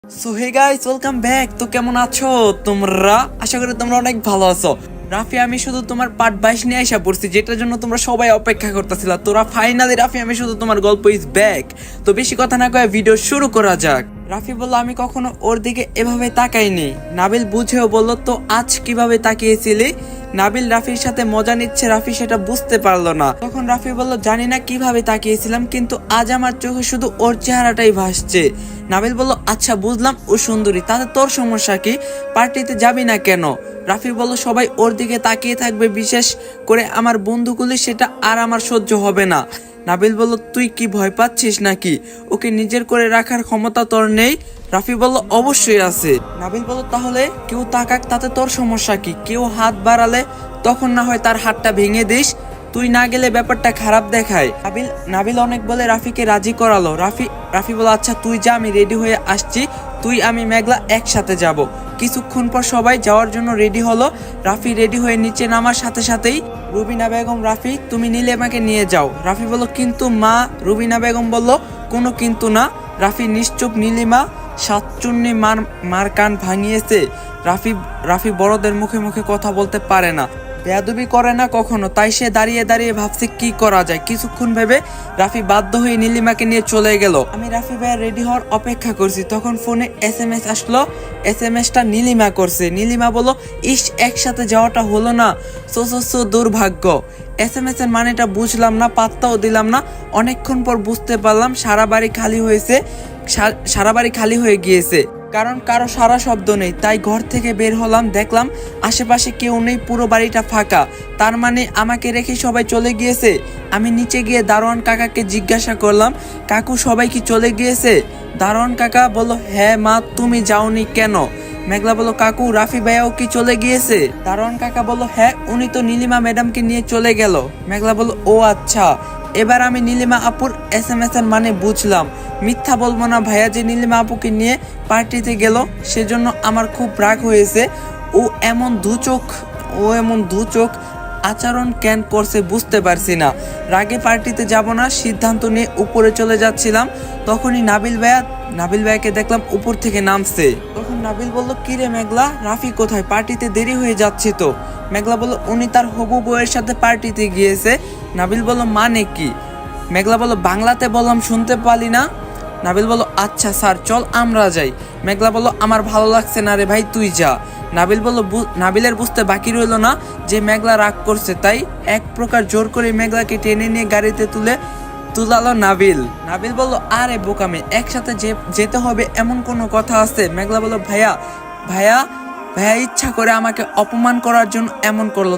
So hey guys, welcome back. তো কেমন আছো তোমরা? আশা করি তোমরা অনেক ভালো আছো। রাফি, আমি শুধু তোমার পার্ট 22 নিয়ে আইসা পড়ছি, যেটার জন্য তোমরা সবাই অপেক্ষা করতেছিলা। তোরা ফাইনালি রাফি, আমি শুধু তোমার গল্প ইজ ব্যাক। তো বেশি কথা না কয়ে ভিডিও শুরু করা যাক। রাফি বলল, আমি কখনো ওর দিকে এভাবে তাকাইনি। নাবিল বুঝেও বলল, তো আজ কিভাবে তাকিয়েছিলি? নাবিল রাফির সাথে মজা নিচ্ছে, রাফি সেটা বুঝতে পারলো না। তখন রাফি বলল, জানি না কিভাবে তাকিয়েছিলাম, কিন্তু আজ আমার চোখে শুধু ওর চেহারাটাই ভাসছে। নাবিল বলল, আচ্ছা বুঝলাম, ও সুন্দরী, তাতে তোর সমস্যা কি? পার্টিতে যাবি না কেন? রাফি বলল, সবাই ওর দিকে তাকিয়ে থাকবে, বিশেষ করে আমার বন্ধুগুলি, সেটা আর আমার সহ্য হবে না। নাবিল বলল, তুই কি ভয় পাচ্ছিস নাকি? ওকে নিজের করে রাখার ক্ষমতা তোর নেই? রাফি বলল, অবশ্যই আছে। নাবিল বলল, তাহলে কেউ তাকাক, তাতে তোর সমস্যা কি? কেউ হাত বাড়ালে তখন না হয় তার হাতটা ভেঙে দিস। তুই না গেলে ব্যাপারটা খারাপ দেখায়। নাবিল অনেক বলে রাফিকে রাজি করালো। রাফি বলল, আচ্ছা তুই যা, আমি রেডি হয়ে আসছি। তুই আমি মেঘলা একসাথে যাব। কিছুক্ষণ পর সবাই যাওয়ার জন্য রেডি হলো। রাফি রেডি হয়ে নিচে নামার সাথে সাথেই রুবিনা বেগম, রাফি তুমি নীলিমাকে নিয়ে যাও। রাফি বলল, কিন্তু মা। রুবিনা বেগম বলল, কোনো কিন্তু না। রাফি নিশ্চুপ। নীলিমা সাতচুন্নি মার কান ভাঙিয়েছে। রাফি বড়দের মুখে মুখে কথা বলতে পারে না, বেয়াদবি করে না কখনো, তাই সে দাঁড়িয়ে দাঁড়িয়ে ভাবছে কি করা যায়। কিছুক্ষণ ভেবে রাফি বাধ্য হয়ে নীলিমাকে নিয়ে চলে গেল। আমি রাফি ভাইয়ের রেডি হওয়ার অপেক্ষা করছি, তখন ফোনে SMS আসলো। SMS-টা নীলিমা করছে। নীলিমা বলল, ইস, একসাথে যাওয়াটা হলো না, সো দুর্ভাগ্য। SMS এর মানেটা বুঝলাম না, পাত্তাও দিলাম না। অনেকক্ষণ পর বুঝতে পারলাম সারা বাড়ি খালি হয়ে গিয়েছে, কারণ কারো সারা শব্দ নেই। তাই ঘর থেকে বের হলাম, দেখলাম আশেপাশে কেউ নেই, পুরো বাড়িটা ফাঁকা। তার মানে আমাকে রেখে সবাই চলে গিয়েছে। আমি নিচে গিয়ে দারোয়ান কাকাকে জিজ্ঞাসা করলাম, কাকু সবাই কি চলে গিয়েছে? দারোয়ান কাকা বলল, হ্যাঁ মা, তুমি যাওনি কেন? মেঘলা বলল, কাকু রাফি ভাইয়াও কি চলে গিয়েছে? দারোয়ান কাকা বলল, হ্যাঁ, উনি তো নীলিমা ম্যাডামকে নিয়ে চলে গেল। মেঘলা বলল, ও আচ্ছা। এবার আমি নীলিমা আপুর SMS এর মানে বুঝলাম। মিথ্যা বলবো না ভাইয়া যে নীলিমা আপুকে নিয়ে পার্টিতে গেল, সেজন্য আমার খুব রাগ হয়েছে। ও এমন দু চোখ আচরণ কেন করছে বুঝতে পারছি না। রাগে পার্টিতে যাব না সিদ্ধান্ত নিয়ে উপরে চলে যাচ্ছিলাম, তখনই নাবিল ভাইয়াকে দেখলাম উপর থেকে নামছে। তখন নাবিল বলল, কিরে মেঘলা, রাফি কোথায়? পার্টিতে দেরি হয়ে যাচ্ছে তো। মেঘলা বলল, উনি তার হবু বউয়ের সাথে পার্টিতে গিয়েছে। নাবিল বলল, মানে কি? মেঘলা বলল, বাংলাতে বললাম শুনতে পালি না? নাবিল বলল, আচ্ছা স্যার, চল আমরা যাই। মেঘলা বলল, আমার ভালো লাগছে না রে ভাই, তুই যা। নাবিলের বুঝতে বাকি রইল না যে মেঘলা রাগ করছে, তাই এক প্রকার জোর করে মেঘলাকে টেনে নিয়ে গাড়িতে তুলালো নাবিল বলল, আরে বোকামে, একসাথে যেতে হবে এমন কোনো কথা আছে? মেঘলা বলল, ভাইয়া ভাইয়া ইচ্ছা করে আমাকে অপমান করার জন্য এমন করলো।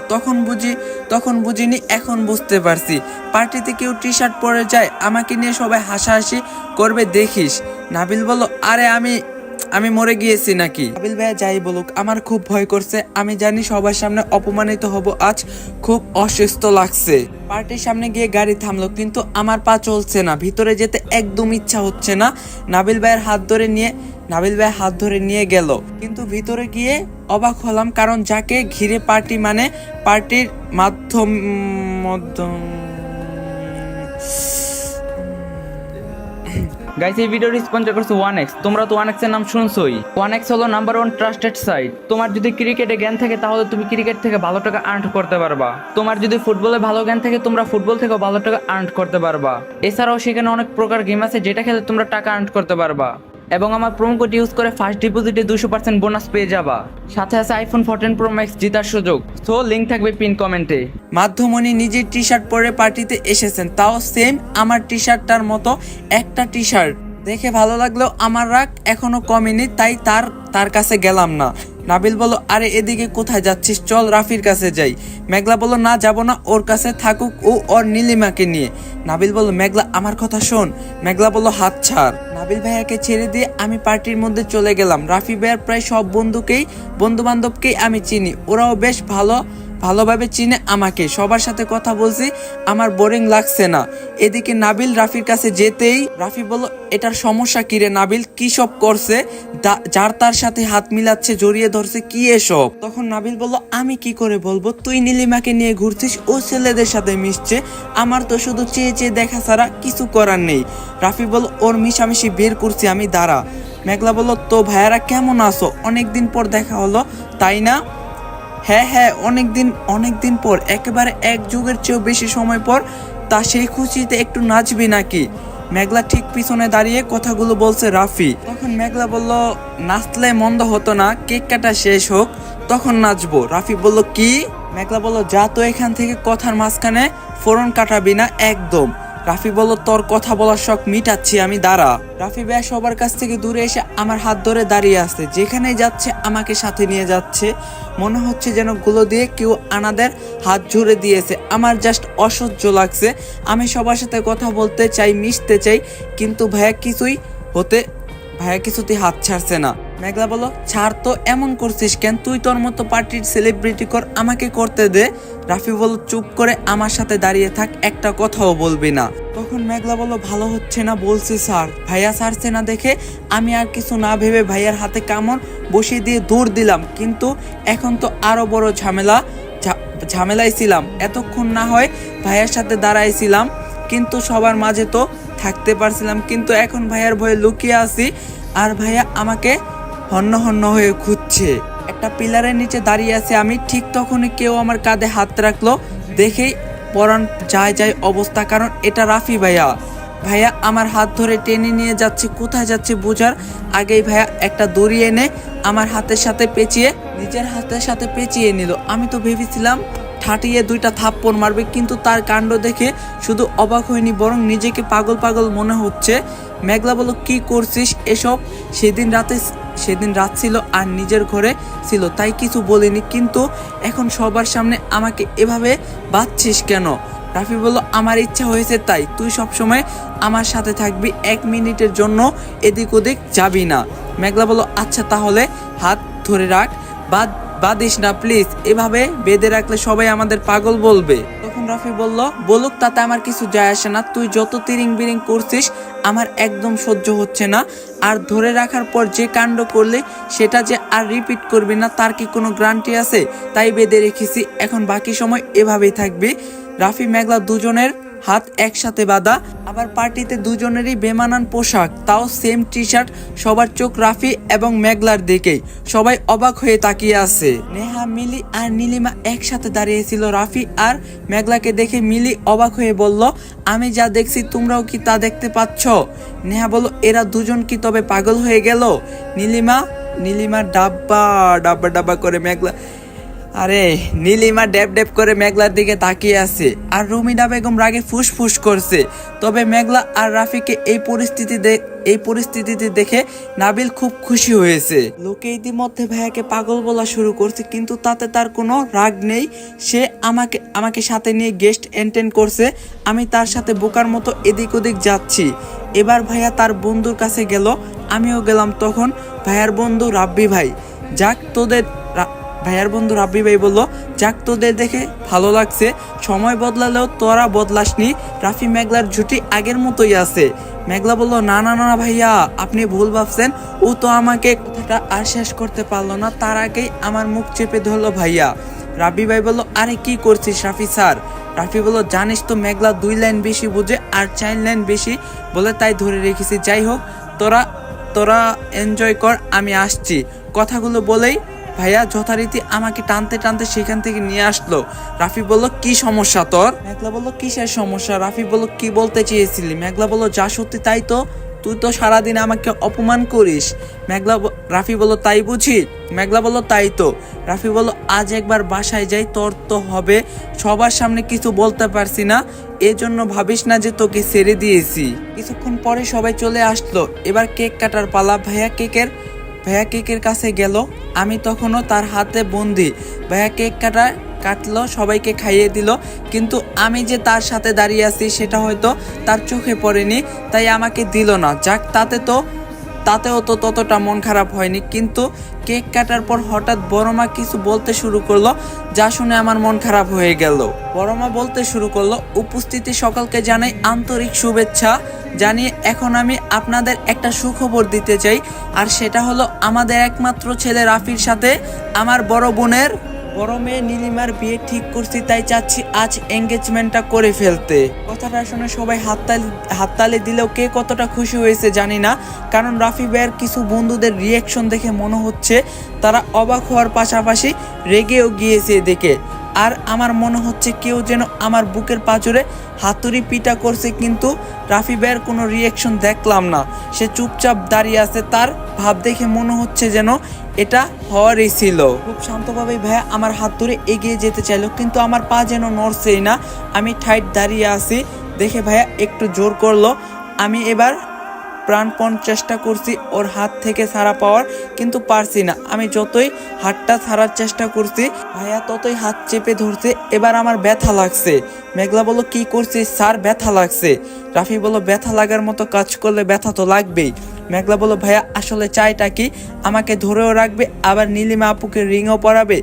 তখন বুঝিনি, এখন বুঝতে পারছি। পার্টিতে কেউ টি-শার্ট পরে যায়, আমাকে নিয়ে সবাই হাসাহাসি করবে দেখিস। নাবিল বলল, আরে আমি মরে গিয়েছি নাকি? নাবিল ভাইয়া যাই বলুক, আমার খুব ভয় করছে। আমি জানি সবার সামনে অপমানিত হব আজ, খুব অসুস্থ লাগছে। পার্টির সামনে গিয়ে গাড়ি থামলো, কিন্তু আমার পা চলছে না, ভিতরে যেতে একদম ইচ্ছা হচ্ছে না। নাবিল ভাইয়ের হাত ধরে নিয়ে গেল, কিন্তু ভিতরে গিয়ে অবাক হলাম, কারণ যাকে ঘিরে পার্টি, মানে পার্টির মাধ্যম গাইস, এই ভিডিওটি স্পন্সর করছে 1x। তোমরা তো 1x এর নাম শুনছোই। 1x হলো নাম্বার 1 ট্রাস্টেড সাইট। তোমার যদি ক্রিকেটে জ্ঞান থাকে তাহলে তুমি ক্রিকেট থেকে ভালো টাকা আর্ন করতে পারবা। তোমার যদি ফুটবলে ভালো জ্ঞান থাকে তোমরা ফুটবল থেকে ভালো টাকা আর্ন করতে পারবা। এছাড়াও সেখানে অনেক প্রকার গেম আছে যেটা খেলে তোমরা টাকা আর্ন করতে পারবা। এবং আমার প্রোমো কোড ইউজ করে ফার্স্ট ডিপোজিটে 200% বোনাস পেয়ে যাবা। সাথে আছে আইফোন 14 প্রো ম্যাক্স জেতার সুযোগ। সো লিংক থাকবে পিন কমেন্টে। মাধ্যমণি নিজের টি-শার্ট পরে পার্টিতে এসেছেন, তাও সেম আমার টি-শার্টটার মতো একটা টি-শার্ট। দেখে ভালো লাগলেও আমার রাগ এখনো কমেনি, তাই তার কাছে গেলাম না। নাবিল বলল, আরে এদিকে কোথায় যাচ্ছিস, চল রাফির কাছে যাই। মেঘলা বলল, না যাব না, ওর কাছে থাকুক ও ওর নীলিমাকে নিয়ে। নাবিল বলল, মেঘলা আমার কথা শোন। মেঘলা বলল, হাত ছাড়। নাবিল ভাইয়াকে ছেড়ে দিয়ে আমি পার্টির মধ্যে চলে গেলাম। রাফি ভাইয়ার প্রায় সব বন্ধু বান্ধবকেই আমি চিনি, ওরাও বেশ ভালোভাবে চিনে আমাকে। সবার সাথে কথা বলছি, আমার বোরিং লাগছে না। এদিকে নাবিল রাফির কাছে যেতেই রাফি বলল, এটার সমস্যা কি রে নাবিল, কি সব করছে? যার তার সাথে হাত মিলাচ্ছে, জড়িয়ে ধরছে, কি এসব? তখন নাবিল বলল, আমি কি করে বলবো, তুই নীলিমাকে নিয়ে ঘুরছিস, ও ছেলেদের সাথে মিশছে, আমার তো শুধু চেয়ে চেয়ে দেখা ছাড়া কিছু করার নেই। রাফি বলল, ওর মিশামিশি বের করছি আমি, দাঁড়া। মেঘলা বলল, তো ভাইয়ারা কেমন আছো, অনেকদিন পর দেখা হলো তাই না? হ্যাঁ হ্যাঁ, অনেকদিন পর, একেবারে এক যুগের চেয়েও বেশি সময় পর। তা সেই খুশিতে একটু নাচবি নাকি? মেঘলা ঠিক পিছনে দাঁড়িয়ে কথাগুলো বলছে রাফি। তখন মেঘলা বলল, নাচলে মন্দ হতো না, কেক কাটা শেষ হোক তখন নাচবো। রাফি বলল, কি? মেঘলা বলল, যা তো এখান থেকে কথার মাঝখানে ফোড়ন কাটাবি না একদম। রাফি বলল, তোর কথা বলার শখ মিটাচ্ছি আমি, দাঁড়া। রাফি ভাইয়া সবার কাছ থেকে দূরে এসে আমার হাত ধরে দাঁড়িয়ে আছে, যেখানে যাচ্ছে আমাকে সাথে নিয়ে যাচ্ছে। মনে হচ্ছে যেন গুলো দিয়ে কেউ আনাদের হাত জুড়ে দিয়েছে। আমার জাস্ট অসহ্য লাগছে। আমি সবার সাথে কথা বলতে চাই, মিশতে চাই, কিন্তু ভাইয়া কিছুতেই হাত ছাড়ছে না। মেঘলা বলো, ছাড় তো, এমন করছিস কেন? তুই তোর মতো পার্টির সেলিব্রিটি কর, আমাকে করতে দে। রাফি বলল, চুপ করে আমার সাথে দাঁড়িয়ে থাক, একটা কথাও বলবি না। তখন মেঘলা বলল, ভালো হচ্ছে না বলছি স্যার। ভাইয়া ছাড়ছে না দেখে আমি আর কিছু না ভেবে ভাইয়ার হাতে কামড় বসিয়ে দিয়ে দৌড় দিলাম, কিন্তু এখন তো আরো বড় ঝামেলায় ছিলাম। এতক্ষণ না হয় ভাইয়ার সাথে দাঁড়াইছিলাম, কিন্তু সবার মাঝে তো থাকতে পারছিলাম, কিন্তু এখন ভাইয়ার ভয়ে লুকিয়ে আছি, আর ভাইয়া আমাকে হন্য হন্য হয়ে খুঁজছে। একটা পিলারের নিচে দাঁড়িয়ে আছে আমি, ঠিক তখনই কেউ আমার কাঁধে হাত রাখলো। দেখেই পরাণ যায় অবস্থা, কারণ এটা রাফি ভাইয়া। ভাইয়া আমার হাত ধরে টেনে নিয়ে যাচ্ছে, কোথায় যাচ্ছে বোঝার আগেই ভাইয়া একটা দড়ি এনে আমার নিজের হাতের সাথে পেঁচিয়ে নিল। আমি তো ভেবেছিলাম ঠাটিয়ে দুইটা থাপ্পড় মারবে, কিন্তু তার কাণ্ড দেখে শুধু অবাক হয়নি, বরং নিজেকে পাগল পাগল মনে হচ্ছে। মেঘলা বলল, কি করছিস এসব? সেদিন রাত ছিল আর নিজের ঘরে ছিল, তাই কিছু বলিনি, কিন্তু এখন সবার সামনে আমাকে এভাবে বাঁধছিস কেন? রাফি বলল, আমার ইচ্ছা হয়েছে তাই। তুই সবসময় আমার সাথে থাকবি, 1 মিনিটের জন্য এদিক ওদিক যাবি না। মেঘলা বলল, আচ্ছা তাহলে হাত ধরে রাখ, বাদিস না প্লিজ, এভাবে বেঁধে রাখলে সবাই আমাদের পাগল বলবে। তখন রাফি বলল, বলুক, তাতে আমার কিছু যায় আসে না, তুই যত তিরিং বিরিং করছিস আমার একদম সহ্য হচ্ছে না। আর ধরে রাখার পর যে কাণ্ড করলে সেটা যে আর রিপিট করবি না তার কি কোনো গ্যারান্টি আছে? তাই বেঁধে রেখেছি, এখন বাকি সময় এভাবেই থাকবি। রাফি মেঘলা দুজনের হাত একসাথে বাঁধা, আবার পার্টিতে দুজনেরই বেমানান পোশাক, তাও সেম টি শার্ট। সবার চোখ রাফি এবং মেঘলার দিকেই, সবাই অবাক হয়ে তাকিয়ে আছে। নেহা, মিলি আর নীলিমা একসাথে দাঁড়িয়েছিল। রাফি আর মেঘলাকে দেখে মিলি অবাক হয়ে বলল, আমি যা দেখছি তোমরাও কি তা দেখতে পাচ্ছ? নেহা বলল, এরা দুজন কি তবে পাগল হয়ে গেল? নীলিমা ডাব্বা করে নীলিমা ড্যাব করে মেঘলার দিকে তাকিয়ে আছে, আর রুমিনা বেগম রাগে ফুসফুস করছে। তবে মেঘলা আর রাফিকে এই পরিস্থিতিতে দেখে নাবিল খুব খুশি হয়েছে। লোকে ইতিমধ্যে ভাইয়াকে পাগল বলা শুরু করছে, কিন্তু তাতে তার কোনো রাগ নেই। সে আমাকে সাথে নিয়ে গেস্ট এন্টেন করছে, আমি তার সাথে বোকার মতো এদিক ওদিক যাচ্ছি। এবার ভাইয়া তার বন্ধুর কাছে গেল, আমিও গেলাম। তখন ভাইয়ার বন্ধু রাব্বি ভাই বলল, যাক তোদের দেখে ভালো লাগছে, সময় বদলালেও তোরা বদলাসনি। রাফি মেঘলার জুটি আগের মতোই আছে। মেঘলা বলল, না ভাইয়া, আপনি ভুল ভাবছেন। ও তো আমাকে কথাটা আর শেষ করতে পারলো না, তার আগেই আমার মুখ চেপে ধরলো ভাইয়া। রাব্বি ভাই বলল, আরে কি করছিস রাফি স্যার? রাফি বলল, জানিস তো মেঘলা 2 লাইন বেশি বুঝে আর 4 লাইন বেশি বলে, তাই ধরে রেখেছি। যাই হোক, তোরা এনজয় কর, আমি আসছি। কথাগুলো বলেই ভাইয়া যথারীতি আমাকে টানতে টানতে সেখান থেকে নিয়ে আসলো। রাফি বলল, কি সমস্যা তোর? মেঘলা বলল, কিসের সমস্যা? রাফি বলল, কি বলতে চেয়েছিলি? মেঘলা বলল, যা সত্যি তাই তো, তুই তো সারাদিন আমাকে অপমান করিস। রাফি বলল, তাই বুঝি? মেঘলা বলল, তাই তো। রাফি বলল, আজ একবার বাসায় যাই, তোর তো হবে। সবার সামনে কিছু বলতে পারছি না, এজন্য ভাবিস না যে তোকে ছেড়ে দিয়েছি। কিছুক্ষণ পরে সবাই চলে আসলো, এবার কেক কাটার পালা। ভাইয়া কেকের কাছে গেল, আমি তখনও তার হাতে বন্দি। ভাইয়া কেক কাটলো, সবাইকে খাইয়ে দিল, কিন্তু আমি যে তার সাথে দাঁড়িয়ে আছি সেটা হয়তো তার চোখে পড়েনি, তাই আমাকে দিল না। যাক, তাতেও তো ততটা মন খারাপ হয়নি, কিন্তু কেক কাটার পর হঠাৎ বড়মা কিছু বলতে শুরু করলো, যা শুনে আমার মন খারাপ হয়ে গেল। বড়মা বলতে শুরু করলো, উপস্থিতি সকলকে জানাই আন্তরিক শুভেচ্ছা জানিয়ে এখন আমি আপনাদের একটা সুখবর দিতে চাই, আর সেটা হলো আমাদের একমাত্র ছেলে রাফির সাথে আমার বড় বোনের বড় মেয়ে নীলিমার বিয়ে ঠিক করছি, তাই চাচ্ছি আজ এঙ্গেজমেন্টটা করে ফেলতে। কথাটা শুনে সবাই হাততালি দিলেও কে কতটা খুশি হয়েছে জানি না, কারণ রাফি ভাইয়ের কিছু বন্ধুদের রিয়াকশন দেখে মনে হচ্ছে তারা অবাক হওয়ার পাশাপাশি রেগেও গিয়েছে দেখে। আর আমার মনে হচ্ছে কেউ যেন আমার বুকের পাঁজরে হাতুড়ি পিটা করছে, কিন্তু রাফি ভাইয়ের কোনো রিয়াকশন দেখলাম না। সে চুপচাপ দাঁড়িয়ে আছে, তার ভাব দেখে মনে হচ্ছে যেন এটা হওয়ারই ছিল। খুব শান্তভাবে ভাইয়া আমার হাত ধরে এগিয়ে যেতে চাইলো, কিন্তু আমার পা যেন নড়ছেই না। আমি ঠাইট দাঁড়িয়ে আছি দেখে ভাইয়া একটু জোর করলো। আমি এবার প্রাণপণ চেষ্টা করছি ওর হাত থেকে ছাড়া পাওয়ার, কিন্তু পারছি না। আমি যতই হাতটা ছাড়ার চেষ্টা করছি ভাইয়া ততই হাত চেপে ধরছে। এবার আমার ব্যথা লাগছে। মেঘলা বলল, কি করছিস স্যার? ব্যথা লাগছে। রাফি বলল, ব্যথা লাগার মতো কাজ করলে ব্যথা তো লাগবেই। মেঘলা বলল, ভাইয়া আসলে চাইটা কি? আমাকে ধরেও রাখবে, আবার নীলিমা আপুকে রিংও পরাবে?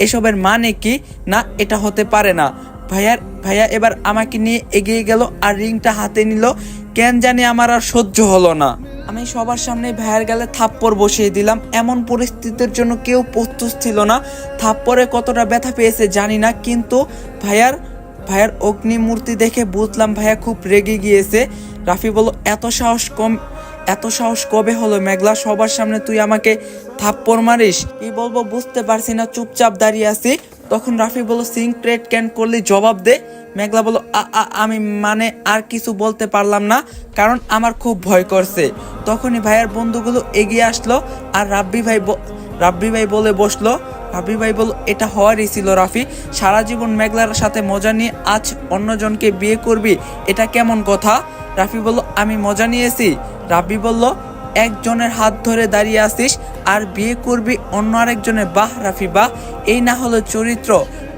এসবের মানে কি? না, এটা হতে পারে না। ভাইয়া এবার আমাকে নিয়ে এগিয়ে গেল আর রিংটা হাতে নিল। কেন জানি আমার আর সহ্য হলো না। আমি সবার সামনে ভাইয়ার গালে থাপ্পড় বসিয়ে দিলাম। এমন পরিস্থিতির জন্য কেউ প্রস্তুত ছিল না। থাপ্পড়ে কতটা ব্যথা পেয়েছে জানি না, কিন্তু ভাইয়ার অগ্নিমূর্তি দেখে বুঝলাম ভাইয়া খুব রেগে গিয়েছে। রাফি বলল, এত সাহস কবে হলো মেঘলা? সবার সামনে তুই আমাকে থাপ্পড় মারিস? কি বলবো বুঝতে পারছি না, চুপচাপ দাঁড়িয়ে আছি। তখন রাফি বলল, সিক্রেট ক্যান করলি জবাব দে। মেঘলা বলল, আমি মানে আর কিছু বলতে পারলাম না, কারণ আমার খুব ভয় করছে। তখনই ভাইয়ের বন্ধুগুলো এগিয়ে আসলো আর রাব্বি ভাই বলে বসলো। রাব্বি ভাই বলল, এটা হওয়ারই ছিল রাফি। সারা জীবন মেঘলার সাথে মজা নিয়ে আজ অন্যজনকে বিয়ে করবি, এটা কেমন কথা? রাফি বলল, আমি মজা নিয়েছি? রাব্বি বলল, একজনের হাত ধরে দাঁড়িয়ে আসিস আর বিয়ে করবি অন্য আরেকজনের? বাহ রাফি বাহ, এই না হলো চরিত্র।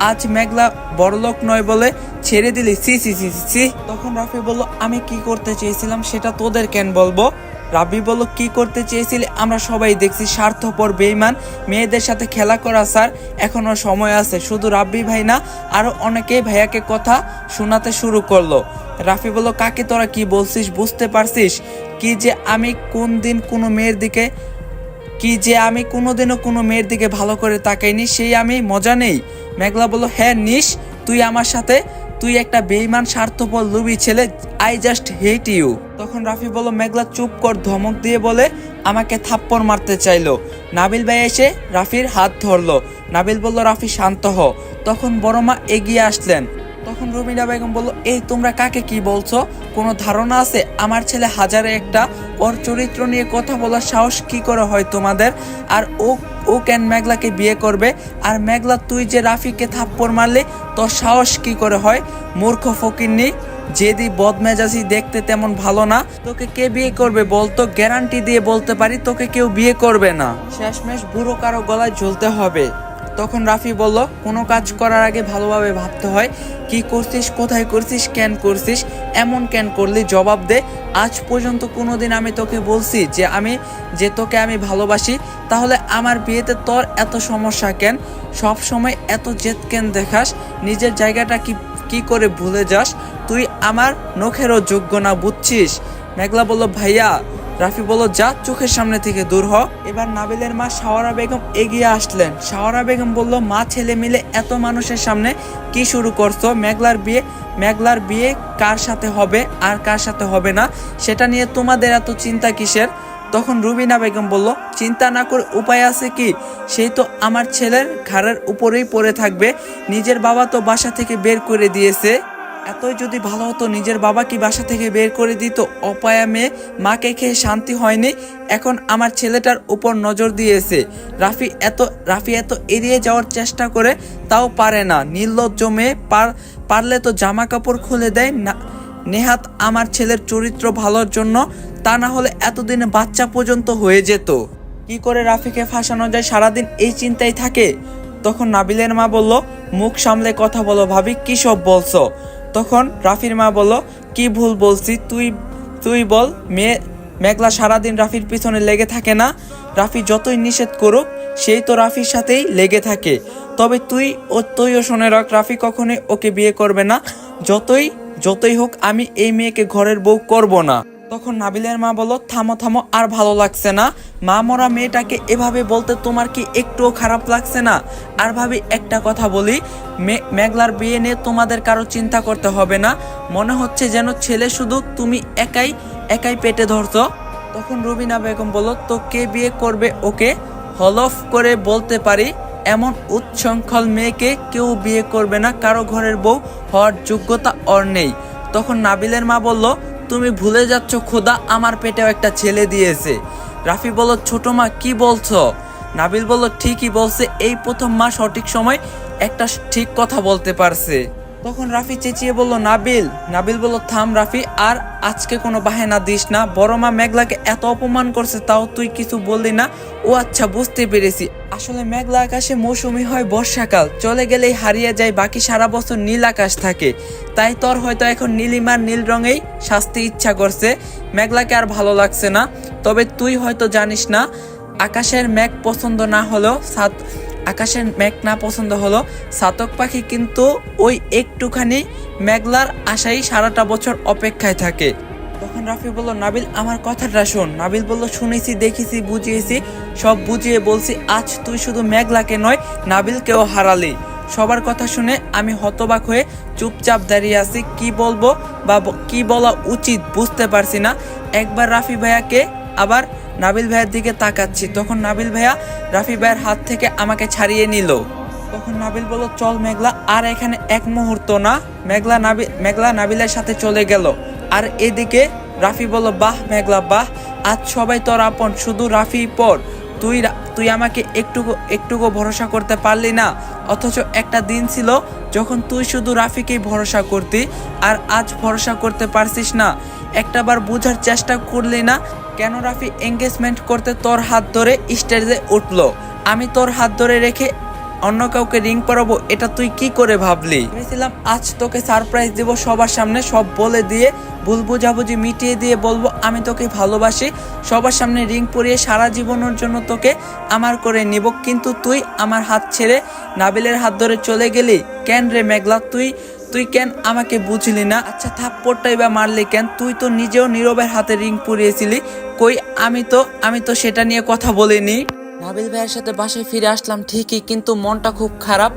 আজ মেঘলা বড়লোক নয় বলে ছেড়ে দিলি? সি সি সি সি। তখন রাফি বলল, আমি কি করতে চেয়েছিলাম সেটা তোদের কেন বলবো? রাব্বি বলল, কি করতে চেয়েছিলে আমরা সবাই দেখছি, স্বার্থপর বেঈমান মেয়েদের সাথে খেলা করা। স্যার এখনো সময় আছে। শুধু রাব্বি ভাই না, আরো অনেকেই ভাইয়াকে কথা শোনাতে শুরু করলো। রাফি বলল, কাকে তোরা কি বলছিস? বুঝতে পারছিস কি যে আমি কোনোদিনও কোনো মেয়ের দিকে ভালো করে তাকাইনি, সেই আমি মজা নেই? মেঘলা বলল, হ্যাঁ নিস তুই আমার সাথে। তুই একটা বেঈমান স্বার্থপর লুবি ছেলে, আই জাস্ট হেট ইউ। তখন রাফি বলল, মেঘলা চুপ কর, ধমক দিয়ে বলে আমাকে থাপ্পড় মারতে চাইলো। নাবিল ভাই এসে রাফির হাত ধরলো। নাবিল বলল, রাফি শান্ত হ। তখন বড় মা এগিয়ে আসলেন। তখন রুমিনা বেগম বলল, এই তোমরা কাকে কি বলছো? কোনো ধারণা আছে? আমার ছেলে হাজারে একটা, ওর চরিত্র নিয়ে কথা বলার সাহস কি করে হয় তোমাদের? আর ও কেন মেঘলাকে বিয়ে করবে? আর মেঘলা, তুই যে রাফিকে থাপ্পড় মারলে তোর সাহস কি করে হয়? মূর্খ ফকিন্নি, যেদি বদমেজাজি, দেখতে তেমন ভালো না। তোকে কে বিয়ে করবে বলতো? গ্যারান্টি দিয়ে বলতে পারি তোকে কেউ বিয়ে করবে না। শেষমেশ বুড়ো কারো গলায় ঝুলতে হবে। তখন রাফি বলল, কোনো কাজ করার আগে ভালোভাবে ভাবতে হয়। কি করছিস, কোথায় করছিস, কেন করছিস, এমন কেন করলি? জবাব দে। আজ পর্যন্ত কোনোদিন আমি তোকে বলছি যে তোকে আমি ভালোবাসি? তাহলে আমার বিয়েতে তোর এত সমস্যা কেন? সব সময় এত জেদ কেন দেখাস? নিজের জায়গাটা কি করে ভুলে যাস? তুই আমার নখেরও যোগ্য না, বুঝছিস? মেঘলা বলল, ভাইয়া। রাফি বলল, যা চোখের সামনে থেকে দূর হ। এবার নাবিলের মা শাওরা বেগম এগিয়ে আসলেন। শাওরা বেগম বলল, মা ছেলে মিলে এত মানুষের সামনে কি শুরু করছো? মেঘলার বিয়ে কার সাথে হবে আর কার সাথে হবে না সেটা নিয়ে তোমাদের এত চিন্তা কিসের? তখন রুবিনা বেগম বলল, চিন্তা না করে উপায় আছে কি? সেই তো আমার ছেলের ঘাড়ের উপরেই পড়ে থাকবে। নিজের বাবা তো বাসা থেকে বের করে দিয়েছে। এতই যদি ভালো হতো নিজের বাবা কি বাসা থেকে বের করে দিত? অপায়া মেয়ে, মাকে খেয়ে শান্তি হয়নি, এখন আমার ছেলেটার উপর নজর দিয়েছে। রাফি এত এড়িয়ে যাওয়ার চেষ্টা করে, তাও পারে না। নির্লজ্জ মেয়ে, পারলে তো জামা কাপড় খুলে দেয় না। নেহাত আমার ছেলের চরিত্র ভালোর জন্য, তা না হলে এতদিনে বাচ্চা পর্যন্ত হয়ে যেত। কি করে রাফিকে ফাঁসানো যায়, সারাদিন এই চিন্তাই থাকে। তখন নাবিলের মা বলল, মুখ সামলে কথা বলো ভাবি, কি সব বলছো? তখন রাফির মা বলল, কি ভুল বলছি তুই বল। মেঘলা সারাদিন রাফির পিছনে লেগে থাকে না? রাফি যতই নিষেধ করুক, সেই তো রাফির সাথেই লেগে থাকে। তবে তুইও শুনে রাখ, রাফি কখনোই ওকে বিয়ে করবে না। যতই হোক আমি এই মেয়েকে ঘরের বউ করব না। তখন নাবিলের মা বলল, থামো থামো, আর ভালো লাগছে না। মা মরা মেয়েটাকে এভাবে বলতে তোমার কি একটুও খারাপ লাগছে না? আর ভাবি, একটা কথা বলি, মেঘলার বিয়ে নিয়ে তোমাদের কারো চিন্তা করতে হবে না। মনে হচ্ছে যেন ছেলে শুধু তুমি একাই একাই পেটে ধরছো। তখন রুবিনা বেগম বলল, তো কে বিয়ে করবে ওকে? হলফ করে বলতে পারি, এমন উচ্ছৃঙ্খল মেয়েকে কেউ বিয়ে করবে না, কারো ঘরের বউ হওয়ার যোগ্যতা ওর নেই। তখন নাবিলের মা বলল, তুমি ভুলে যাচ্ছ খোদা আমার পেটেও একটা ছেলে দিয়েছে। রাফি বলল, ছোট মা কি বলছো? নাবিল বলল, ঠিকই বলছে, এই প্রথম মা সঠিক সময় একটা ঠিক কথা বলতে পারছে। তখন রাফি চেঁচিয়ে বলল, নাবিল। নাবিল বলল, থাম রাফি, আর আজকে কোনো বাহানা দিস না। বড় মা মেঘলাকে এত অপমান করছে, তাও তুই কিছু বললি না। ও আচ্ছা, বুঝতে পেরেছি, আসলে মেঘলা আকাশে মৌসুমি হয় বর্ষাকাল, চলে গেলেই হারিয়ে যায়, বাকি সারা বছর নীল আকাশ থাকে। তাই তোর হয়তো এখন নীলিমার নীল রঙেই শাস্তি ইচ্ছা করছে, মেঘলাকে আর ভালো লাগছে না। তবে তুই হয়তো জানিস না, আকাশের মেঘ পছন্দ না হলেও আকাশের মেঘ না পছন্দ হলো চাতক পাখি কিন্তু ওই একটুখানি মেঘলার আশাই সারাটা বছর অপেক্ষায় থাকে। তখন রাফি বলল, নাবিল আমার কথাটা শোন। নাবিল বলল, শুনেছি, দেখেছি, বুঝিয়েছি, সব বুঝিয়ে বলছি, আজ তুই শুধু মেঘলাকে নয় নাবিলকেও হারালি। সবার কথা শুনে আমি হতবাক হয়ে চুপচাপ দাঁড়িয়ে আছি, কি বলবো বা কি বলা উচিত বুঝতে পারছি না। একবার রাফি ভাইয়াকে, আবার নাবিল ভাইয়ের দিকে তাকাচ্ছি। তখন নাবিল ভাইয়া রাফি ভাইয়ের হাত থেকে আমাকে ছাড়িয়ে নিল। তখন নাবিল বলল, চল মেঘলা, আর এখানে এক মুহূর্ত না। মেঘলা নাবিলের সাথে চলে গেল। আর এদিকে রাফি বলল, বাহ মেঘলা বাহ, আজ সবাই তোর আপন, শুধু রাফি পর। তুই আমাকে একটুকু ভরসা করতে পারলি না। অথচ একটা দিন ছিল যখন তুই শুধু রাফিকেই ভরসা করতি, আর আজ ভরসা করতে পারছিস না। একটাবার বোঝার চেষ্টা করলি না কেন রাফি এঙ্গেজমেন্ট করতে তোর হাত ধরে স্টেজে উঠলো? আমি তোর হাত ধরে রেখে অন্য কাউকে রিং পরাবো, এটা তুই কি করে ভাবলি? ভেবেছিলাম আজ তোকে সারপ্রাইজ দিব, সবার সামনে সব বলে দিয়ে, ভুল বুঝাবুঝি মিটিয়ে দিয়ে বলবো আমি তোকে ভালোবাসি, সবার সামনে রিং পরিয়ে সারা জীবনের জন্য তোকে আমার করে নিব। কিন্তু তুই আমার হাত ছেড়ে নাবিলের হাত ধরে চলে গেলি কেন রে মেঘলা? তুই কেন আমাকে বুঝলি না? আচ্ছা, থাপ্পড়টাই বা মারলি কেন? তুই তো নিজেও নীরবের হাতে রিং পরিয়েছিলি। কই, আমি তো সেটা নিয়ে কথা বলিনি। নাবিল ভাইয়ের সাথে বাসায় ফিরে আসলাম ঠিকই, কিন্তু মনটা খুব খারাপ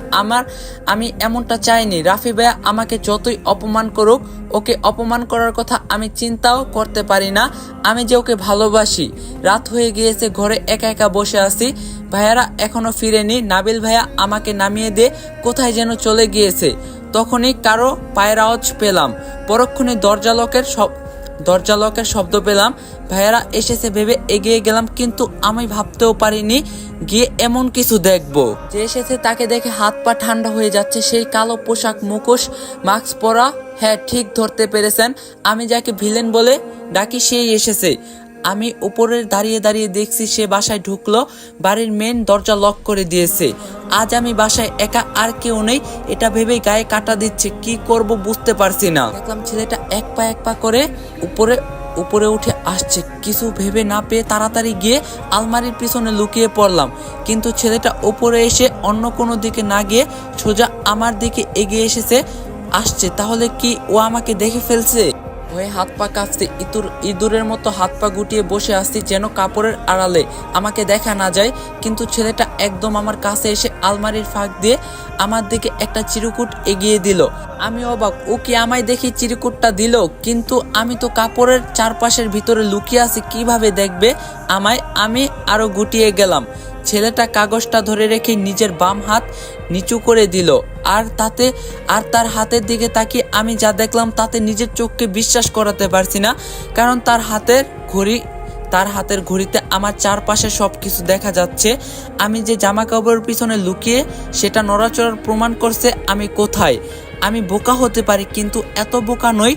আমি এমনটা চাইনি। রাফি ভাইয়া আমাকে যতই অপমান করুক, ওকে অপমান করার কথা আমি চিন্তাও করতে পারি না। আমি যে ওকে ভালোবাসি। রাত হয়ে গিয়েছে, ঘরে একা একা বসে আছি, ভাইয়ারা এখনো ফিরেনি। নাবিল ভাইয়া আমাকে নামিয়ে দিয়ে কোথায় যেন চলে গিয়েছে। তখনই কারো পায়ের আওয়াজ পেলাম, পরক্ষণে দরজা লকের শব্দ পেলাম। ভাইয়ারা এসেছে ভেবে এগিয়ে গেলাম, কিন্তু আমি ভাবতেও পারিনি গিয়ে এমন কিছু দেখবো। যে এসেছে তাকে দেখে হাত পা ঠান্ডা হয়ে যাচ্ছে। সেই কালো পোশাক, মুখোশ, মাস্ক পরা, হ্যাঁ ঠিক ধরতে পেরেছেন, আমি যাকে ভিলেন বলে ডাকি সেই এসেছে। আমি উপরে দাঁড়িয়ে দাঁড়িয়ে দেখছি সে বাসায় ঢুকলো, বাড়ির মেন দরজা লক করে দিয়েছে। আজ আমি বাসায় একা, আর কেউ নেই, এটা ভেবেই গায়ে কাটা দিচ্ছে, কি করব বুঝতে পারছি না। দেখলাম ছেলেটা এক পা করে উপরে উঠে আসছে। কিছু ভেবে না পেয়ে তাড়াতাড়ি গিয়ে আলমারির পিছনে লুকিয়ে পড়লাম, কিন্তু ছেলেটা উপরে এসে অন্য কোনো দিকে না গিয়ে সোজা আমার দিকে এগিয়ে আসছে। তাহলে কি ও আমাকে দেখে ফেলছে? হয়ে হাত পা কাঁপছে, ইঁদুরের মতো হাত পা গুটিয়ে বসে আসছি যেন কাপড়ের আড়ালে আমাকে দেখা না যায়। কিন্তু ছেলেটা একদম আমার কাছে এসে আলমারির ফাঁক দিয়ে আমার দিকে একটা চিরকুট এগিয়ে দিল। আমি অবাক, ও কি আমায় দেখে চিরকুটটা দিল? কিন্তু আমি তো কাপড়ের চারপাশের ভিতরে লুকিয়ে আছি, কিভাবে দেখবে আমায়? আমি আরো গুটিয়ে গেলাম। ছেলেটা কাগজটা ধরে রেখে নিজের বাম হাত নিচু করে দিল, আর তার হাতের দিকে তাকিয়ে আমি যা দেখলাম তাতে নিজের চোখকে বিশ্বাস করাতে পারছি না। কারণ তার হাতের ঘড়িতে আমার চারপাশে সবকিছু দেখা যাচ্ছে। আমি যে জামা কাপড়ের পিছনে লুকিয়ে সেটা নড়াচড়ার প্রমাণ করছে আমি কোথায়। আমি বোকা হতে পারি, কিন্তু এত বোকা নই,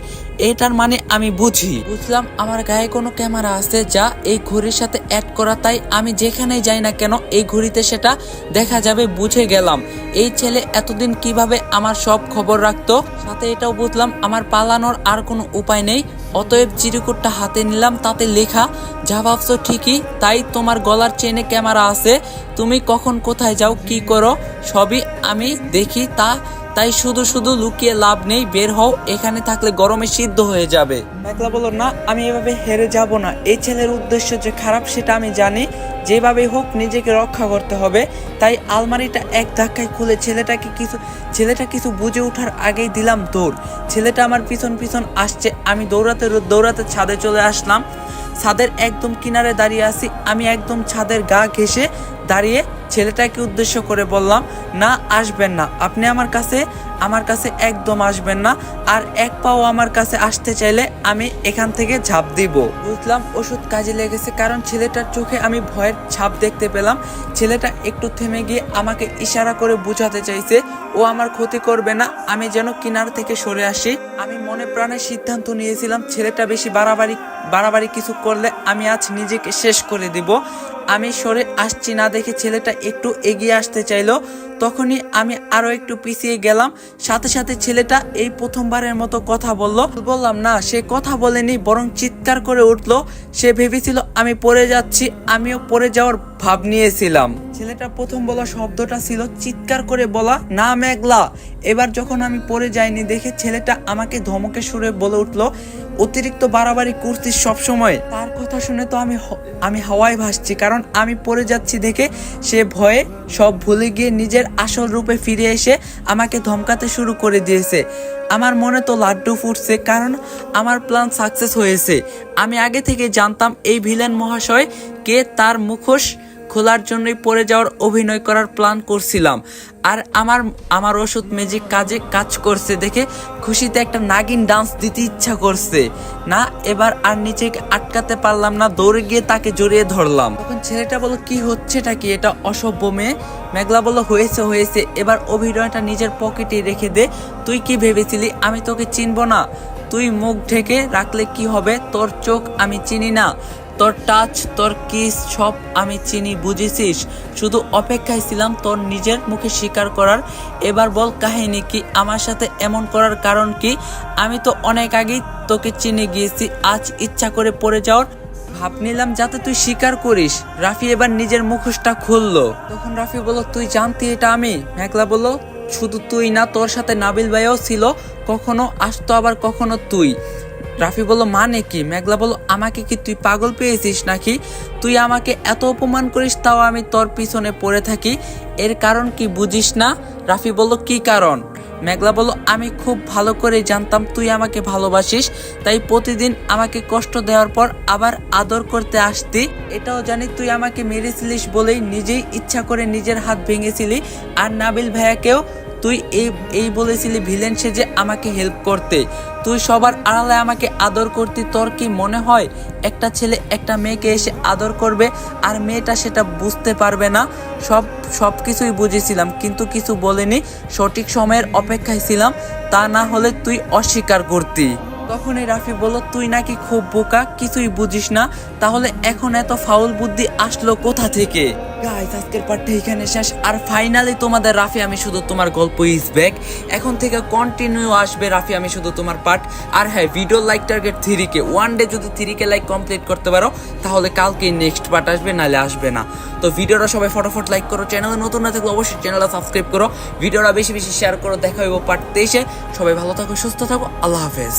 এটার মানে আমি বুঝলাম আমার গায়ে কোনো ক্যামেরা আছে যা এই ঘড়ির সাথে অ্যাড করা, তাই আমি যেখানেই যাই না কেন এই ঘড়িতে সেটা দেখা যাবে। বুঝে গেলাম এই ছেলে এতদিন কিভাবে আমার সব খবর রাখতো। সাথে এটাও বুঝলাম আমার পালানোর আর কোনো উপায় নেই। অতএব চিরকুটটা হাতে নিলাম, তাতে লেখা, যা ভাবছো ঠিকই তাই, তোমার গলার চেনে ক্যামেরা আছে, তুমি কখন কোথায় যাও কি করো সবই আমি দেখি, তাই শুধু লুকিয়ে লাভ নেই, বের হও, এখানে থাকলে গরমে শীত সিদ্ধ হয়ে যাবে। মেঘলা বলল, না আমি এভাবে হেরে যাব না, এই ছেলের উদ্দেশ্য যে খারাপ সেটা আমি জানি, যেভাবে হোক নিজেকে রক্ষা করতে হবে। তাই আলমারিটা এক ধাক্কায় খুলে ছেলেটা কিছু বুঝে ওঠার আগেই দিলাম দৌড়। ছেলেটা আমার পিছন পিছন আসছে, আমি দৌড়াতে দৌড়াতে ছাদে চলে আসলাম। ছাদের একদম কিনারে দাঁড়িয়ে আছি, আমি একদম ছাদের গা ঘেঁষে দাঁড়িয়ে ছেলেটাকে উদ্দেশ্য করে বললাম, না আসবেন না, আপনি আমার কাছে একদম আসবেন না, আর এক পাও আমার কাছে আসতে চাইলে আমি এখান থেকে ঝাঁপ দিব। বুঝলাম ওষুধ কাজে লেগেছে, কারণ ছেলেটার চোখে আমি ভয়ের ছাপ দেখতে পেলাম। ছেলেটা একটু থেমে গিয়ে আমাকে ইশারা করে বোঝাতে চাইছে ও আমার ক্ষতি করবে না, আমি যেন কিনার থেকে সরে আসি। আমি মনে প্রাণে সিদ্ধান্ত নিয়েছিলাম ছেলেটা বেশি বাড়াবাড়ি কিছু করলে আমি আজ নিজেকে শেষ করে দিব। আমি সরে আসছি না দেখে ছেলেটা একটু এগিয়ে আসতে চাইলো, তখনই আমি আরো একটু পিছিয়ে গেলাম। সাথে সাথে ছেলেটা এই প্রথমবারের মতো কথা বললাম না, সে কথা বলেনি, বরং চিৎকার করে উঠলো। সে ভেবেছিল আমি পড়ে যাচ্ছি, আমিও পড়ে যাওয়ার ভাব নিয়েছিলাম। ছেলেটা প্রথম বলা শব্দটা ছিল চিৎকার করে বলা, না মেঘলা। এবার যখন আমি পড়ে যাইনি দেখে ছেলেটা আমাকে ধমকে সুরে বলে উঠলো, অতিরিক্ত বাড়াবাড়ি করছিস সবসময়। তার কথা শুনে তো আমি হাওয়ায় ভাসছি, কারণ আমি পড়ে যাচ্ছি দেখে সে ভয়ে সব ভুলে গিয়ে নিজের আসল রূপে ফিরে এসে আমাকে ধমকাতে শুরু করে দিয়েছে। আমার মনে তো লাড্ডু ফুটছে, কারণ আমার প্ল্যান সাকসেস হয়েছে। আমি আগে থেকে জানতাম এই ভিলেন মহাশয় কে, তার মুখোশ খোলার জন্যই পড়ে যাওয়ার অভিনয় করার প্ল্যান করছিলাম। আর আমার ওষুধ ম্যাজিক কাজ করছে দেখে খুশিতে একটা নাগিন ডান্স দিতে ইচ্ছা করছে না। এবার আর নিজেকে আটকাতে পারলাম না, দৌড়ে গিয়ে তাকে জড়িয়ে ধরলাম। তখন ছেলেটা বলল, কি হচ্ছেটা কি, এটা অসভ্য মেয়ে। মেঘলা বলল, হয়েছে, এবার অভিনয়টা নিজের পকেটে রেখে দে। তুই কি ভেবেছিলি আমি তোকে চিনব না? তুই মুখ ঢেকে রাখলে কি হবে? তোর চোখ আমি চিনি না, তোর টাচ, তোর কিস সব আমি চিনি, বুঝেছিস? শুধু অপেক্ষায় ছিলাম তোর নিজের মুখে স্বীকার করার। এবার বল কাহিনী কি, আমার সাথে এমন করার কারণ কি? আমি তো অনেক আগেই তোকে চিনে গিয়েছি, আজ ইচ্ছা করে পড়ে যাওয়ার ভাব নিলাম যাতে তুই স্বীকার করিস। রাফি এবার নিজের মুখোশটা খুললো। তখন রাফি বলল, তুই জানতি এটা আমি? মেঘলা বলল, শুধু তুই না, তোর সাথে নাবিল ভাইও ছিল, কখনো আসতো আবার কখনো তুই। রাফি বলল, মানে কি? মেঘলা বলল, আমাকে কি তুই পাগল পেয়েছিস নাকি? তুই আমাকে এত অপমান করিস, তাও আমি তোর পিছনে পড়ে থাকি, এর কারণ কি বুঝিস না? রাফি বলল, কি কারণ? মেঘলা বলল, আমি খুব ভালো করে জানতাম তুই আমাকে ভালোবাসিস, তাই প্রতিদিন আমাকে কষ্ট দেওয়ার পর আবার আদর করতে আসতি। এটাও জানি তুই আমাকে মেরেছিলিস বলেই নিজেই ইচ্ছা করে নিজের হাত ভেঙেছিলি। আর নাবিল ভাইয়াকেও তুই এই বলেছিলি ভিলেন সেজে আমাকে হেল্প করতে। তুই সবার আড়ালে আমাকে আদর করতি। তোর কি মনে হয় একটা ছেলে একটা মেয়েকে এসে আদর করবে আর মেয়েটা সেটা বুঝতে পারবে না? সব কিছুই বুঝেছিলাম, কিন্তু কিছু বলিনি, সঠিক সময়ের অপেক্ষায় ছিলাম, তা না হলে তুই অস্বীকার করতি। তখনই রাফি বলল, তুই নাকি খুব বোকা, কিছুই বুঝিস না, তাহলে এখন এত ফাউল বুদ্ধি আসলো কোথা থেকে? গাইস, আজকের পার্টটা এখানে শেষ। আর ফাইনালি তোমাদের রাফি আমি শুধু তোমার গল্প ইজ ব্যাক। এখন থেকে কন্টিনিউ আসবে রাফি আমি শুধু তোমার পার্ট। আর হ্যাঁ, video like target 3K, one day যদি 3K লাইক কমপ্লিট করতে পারো তাহলে কালকে নেক্সট পার্ট আসবে, নাহলে আসবে না। তো ভিডিওটা সবাই ফটাফট লাইক করো, চ্যানেলে নতুন না থাকলে অবশ্যই চ্যানেলটা সাবস্ক্রাইব করো, ভিডিওটা বেশি বেশি শেয়ার করো। দেখা হইব পার্ট 23-এ। সবাই ভালো থাকো, সুস্থ থাকো, আল্লাহ হাফেজ।